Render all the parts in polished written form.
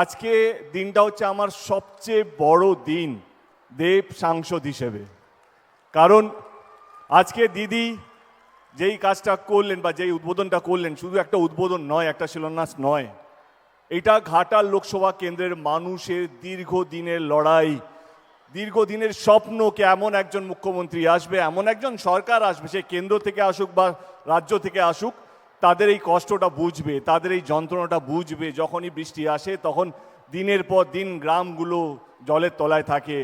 আজকে দিনটা হচ্ছে আমার সবচেয়ে বড় দিন দেব সাংসদ হিসেবে। কারণ আজকে দিদি যেই কাজটা করলেন বা যেই উদ্বোধনটা করলেন, শুধু একটা উদ্বোধন নয়, একটা শিলান্যাস নয়, এটা ঘাটাল লোকসভা কেন্দ্রের মানুষের দীর্ঘদিনের লড়াই, দীর্ঘদিনের স্বপ্নকে এমন একজন মুখ্যমন্ত্রী আসবে, এমন একজন সরকার আসবে, সে কেন্দ্র থেকে আসুক বা রাজ্য থেকে আসুক, তাদের এই কষ্টটা বুঝবে, তাদের এই যন্ত্রণাটা বুঝবে। যখনই বৃষ্টি আসে তখন দিনের পর দিন গ্রামগুলো জলের তলায় থাকে,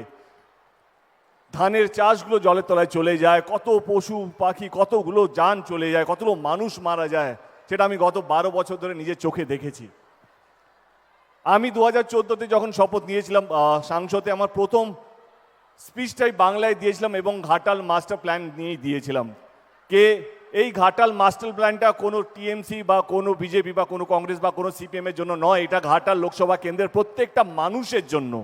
ধানের চাষগুলো জলের তলায় চলে যায়, কত পশু পাখি, কতগুলো যান চলে যায়, কতগুলো মানুষ মারা যায়, সেটা আমি গত 12 বছর ধরে নিজের চোখে দেখেছি। আমি 2014-তে যখন শপথ নিয়েছিলাম সাংসদে, আমার প্রথম স্পিচটাই বাংলায় দিয়েছিলাম এবং ঘাটাল মাস্টার প্ল্যান নিয়েই দিয়েছিলাম। এই ঘাটাল মাস্টার প্ল্যানটা কোনো টিএমসি বা কোনো বিজেপি বা কোনো কংগ্রেস বা কোনো সিপিএমের জন্য নয়, এটা ঘাটাল লোকসভা কেন্দ্রের প্রত্যেকটা মানুষের জন্য।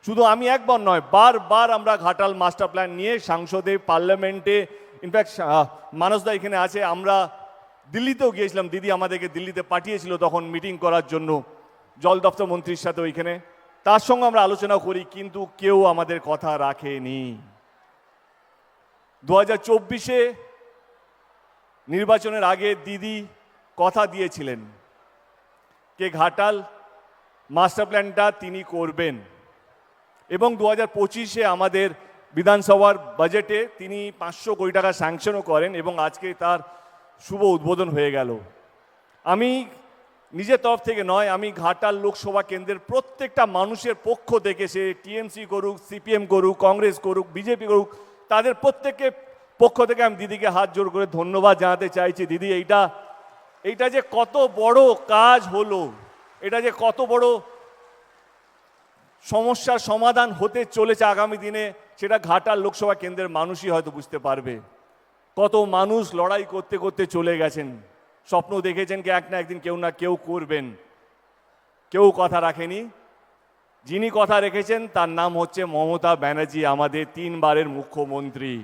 শুধু আমি একবার নয়, বারবার আমরা ঘাটাল মাস্টার প্ল্যান নিয়ে সংসদে, পার্লামেন্টে, ইনফ্যাক্ট মানসদা এখানে আছে, আমরা দিল্লিতেও গিয়েছিলাম, দিদি আমাদেরকে দিল্লিতে পাঠিয়েছিল তখন মিটিং করার জন্য জল দপ্তর মন্ত্রীর সাথে ওইখানে, তার সঙ্গে আমরা আলোচনা করি, কিন্তু কেউ আমাদের কথা রাখেনি। 2024-এ নির্বাচনের আগে দিদি কথা দিয়েছিলেন যে ঘাটাল মাস্টার প্ল্যানটা তিনি করবেন, এবং 2025-এ আমাদের বিধানসভার বাজেটে তিনি 500 কোটি টাকা স্যাংশনও করেন এবং আজকে তার শুভ উদ্বোধন হয়ে গেল। আমি নিজের তরফ থেকে নয়, আমি ঘাটাল লোকসভা কেন্দ্রের প্রত্যেকটা মানুষের পক্ষ থেকে, সে টিএমসি করুক, সিপিএম করুক, কংগ্রেস করুক, বিজেপি করুক, তাদের প্রত্যেকের পক্ষ থেকে আমি দিদিকে হাত জোড় করে ধন্যবাদ জানাতে চাইছি। দিদি, এইটা যে কত বড় কাজ হলো, এটা যে কত বড় সমস্যার সমাধান হতে চলেছে আগামী দিনে, সেটা ঘাটাল লোকসভা কেন্দ্রের মানুষই হয়তো বুঝতে পারবে। কত মানুষ লড়াই করতে করতে চলে গেছেন, স্বপ্ন দেখেছেন কি এক না একদিন কেউ না কেউ করবেন, কেউ কথা রাখেনি। যিনি কথা রেখেছেন তার নাম হচ্ছে মমতা ব্যানার্জি, আমাদের 3 বারের মুখ্যমন্ত্রী।